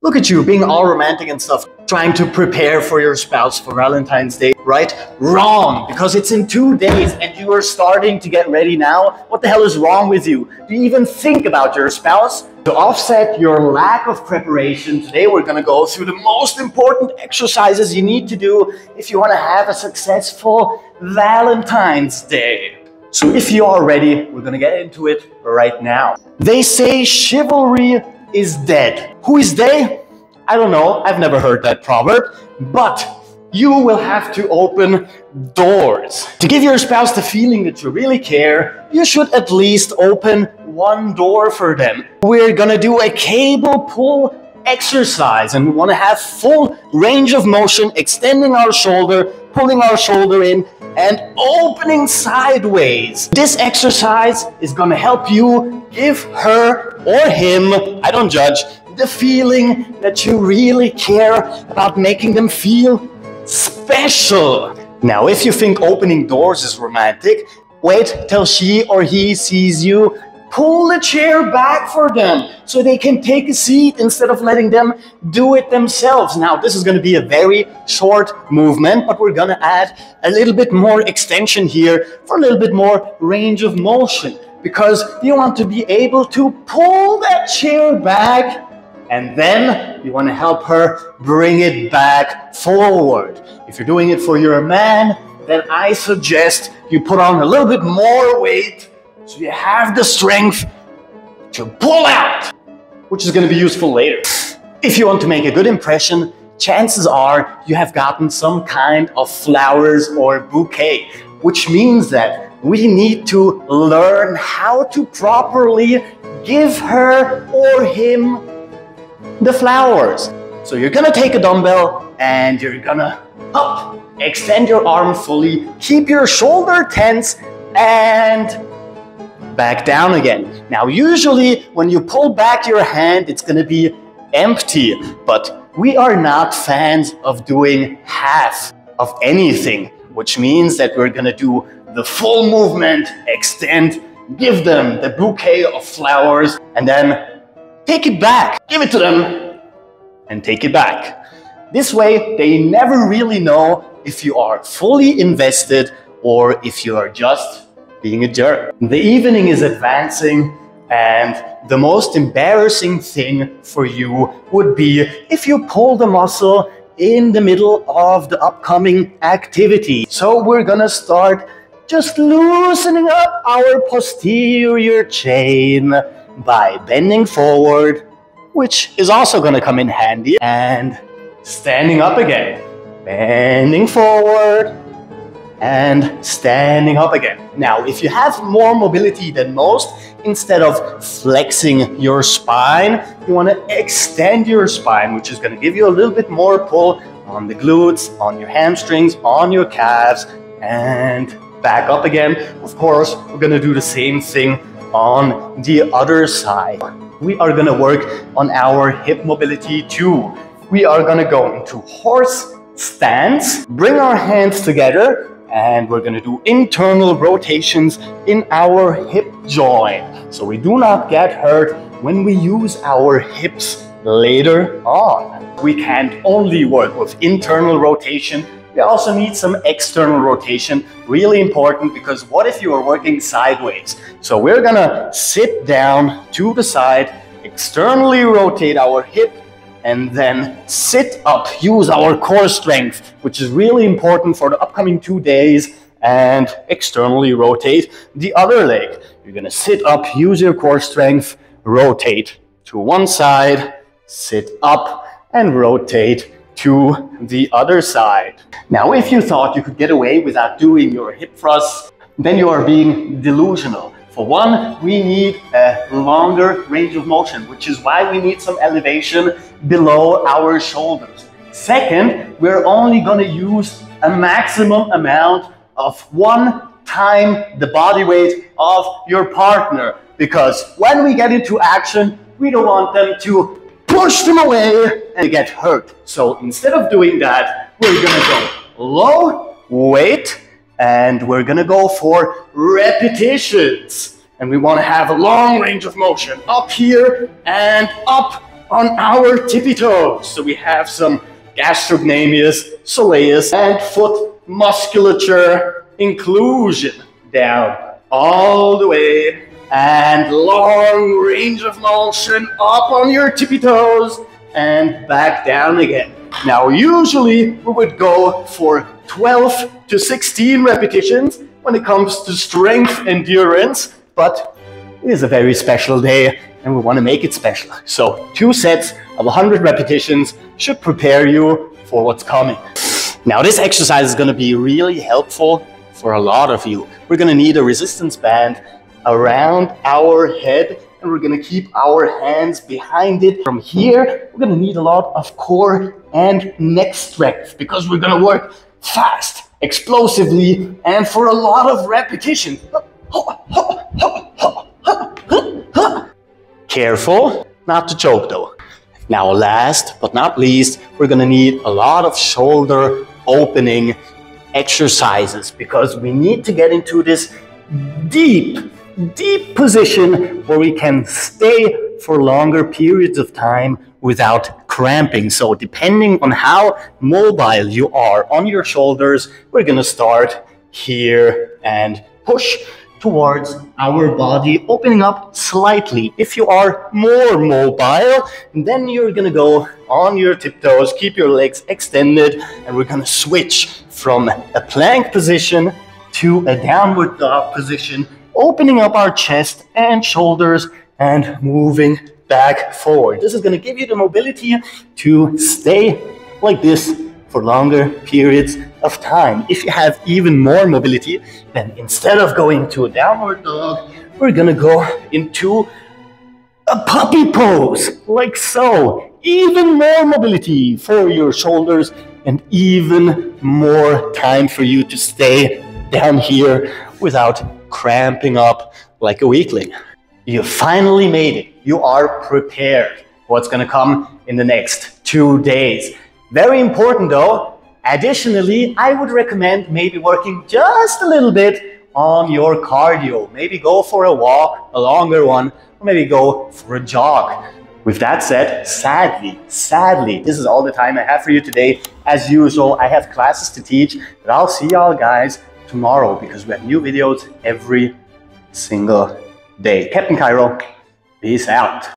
Look at you being all romantic and stuff, trying to prepare for your spouse for Valentine's Day, right? Wrong, because it's in 2 days and you are starting to get ready now. What the hell is wrong with you? Do you even think about your spouse? To offset your lack of preparation, today we're going to go through the most important exercises you need to do if you want to have a successful Valentine's Day. So if you are ready, we're going to get into it right now. They say chivalry is dead. Who is they? I don't know. I've never heard that proverb. But you will have to open doors. To give your spouse the feeling that you really care, you should at least open one door for them. We're gonna do a cable pull exercise and we want to have full range of motion, extending our shoulder, pulling our shoulder in, and opening sideways. This exercise is gonna help you give her or him, I don't judge, the feeling that you really care about making them feel special. Now, if you think opening doors is romantic, wait till she or he sees you pull the chair back for them so they can take a seat instead of letting them do it themselves. Now, this is going to be a very short movement, but we're going to add a little bit more extension here for a little bit more range of motion, because you want to be able to pull that chair back and then you want to help her bring it back forward. If you're doing it for your man, then I suggest you put on a little bit more weight so you have the strength to pull out, which is going to be useful later. If you want to make a good impression, chances are you have gotten some kind of flowers or bouquet, which means that we need to learn how to properly give her or him the flowers. So you're gonna take a dumbbell and you're gonna up, extend your arm fully, keep your shoulder tense, and back down again. Now, usually when you pull back your hand, it's gonna be empty, but we are not fans of doing half of anything, which means that we're gonna do the full movement, extend, give them the bouquet of flowers, and then take it back. Give it to them and take it back. This way, they never really know if you are fully invested or if you are just being a jerk. The evening is advancing, and the most embarrassing thing for you would be if you pull the muscle in the middle of the upcoming activity. So we're gonna start just loosening up our posterior chain by bending forward, which is also gonna come in handy, and standing up again. Bending forward and standing up again. Now, if you have more mobility than most, instead of flexing your spine, you want to extend your spine, which is going to give you a little bit more pull on the glutes, on your hamstrings, on your calves, and back up again. Of course, we're going to do the same thing on the other side. We are going to work on our hip mobility too. We are going to go into horse stance, bring our hands together, and we're going to do internal rotations in our hip joint, so we do not get hurt when we use our hips later on. We can't only work with internal rotation, we also need some external rotation. Really important, because what if you are working sideways? So we're going to sit down to the side, externally rotate our hip, and then sit up, use our core strength, which is really important for the upcoming 2 days, and externally rotate the other leg. You're gonna sit up, use your core strength, rotate to one side, sit up, and rotate to the other side. Now, if you thought you could get away without doing your hip thrusts, then you are being delusional. For one, we need a longer range of motion, which is why we need some elevation below our shoulders. Second, we're only going to use a maximum amount of 1 time the body weight of your partner, because when we get into action, we don't want them to push them away and get hurt. So instead of doing that, we're going to go low weight, and we're gonna go for repetitions. And we wanna have a long range of motion. Up here and up on our tippy toes. So we have some gastrocnemius, soleus, and foot musculature inclusion down all the way, and long range of motion up on your tippy toes and back down again. Now usually we would go for 12 to 16 repetitions when it comes to strength endurance, but it is a very special day and we want to make it special. So 2 sets of 100 repetitions should prepare you for what's coming. Now this exercise is going to be really helpful for a lot of you. We're going to need a resistance band around our head, and we're going to keep our hands behind it. From here, we're going to need a lot of core and neck strength because we're going to work fast, explosively, and for a lot of repetitions. Careful not to choke though. Now last but not least, we're going to need a lot of shoulder opening exercises because we need to get into this deep position where we can stay for longer periods of time without cramping. So depending on how mobile you are on your shoulders, we're going to start here and push towards our body, opening up slightly. If you are more mobile, then you're going to go on your tiptoes, keep your legs extended, and we're going to switch from a plank position to a downward dog position, opening up our chest and shoulders and moving back forward. This is going to give you the mobility to stay like this for longer periods of time. If you have even more mobility, then instead of going to a downward dog, we're going to go into a puppy pose, like so. Even more mobility for your shoulders and even more time for you to stay down here without cramping up like a weakling. You finally made it. You are prepared for what's going to come in the next 2 days. Very important though, additionally, I would recommend maybe working just a little bit on your cardio. Maybe go for a walk, a longer one, or maybe go for a jog. With that said, sadly, this is all the time I have for you today. As usual, I have classes to teach, but I'll see y'all guys tomorrow because we have new videos every single day. Captain Cairo, peace out.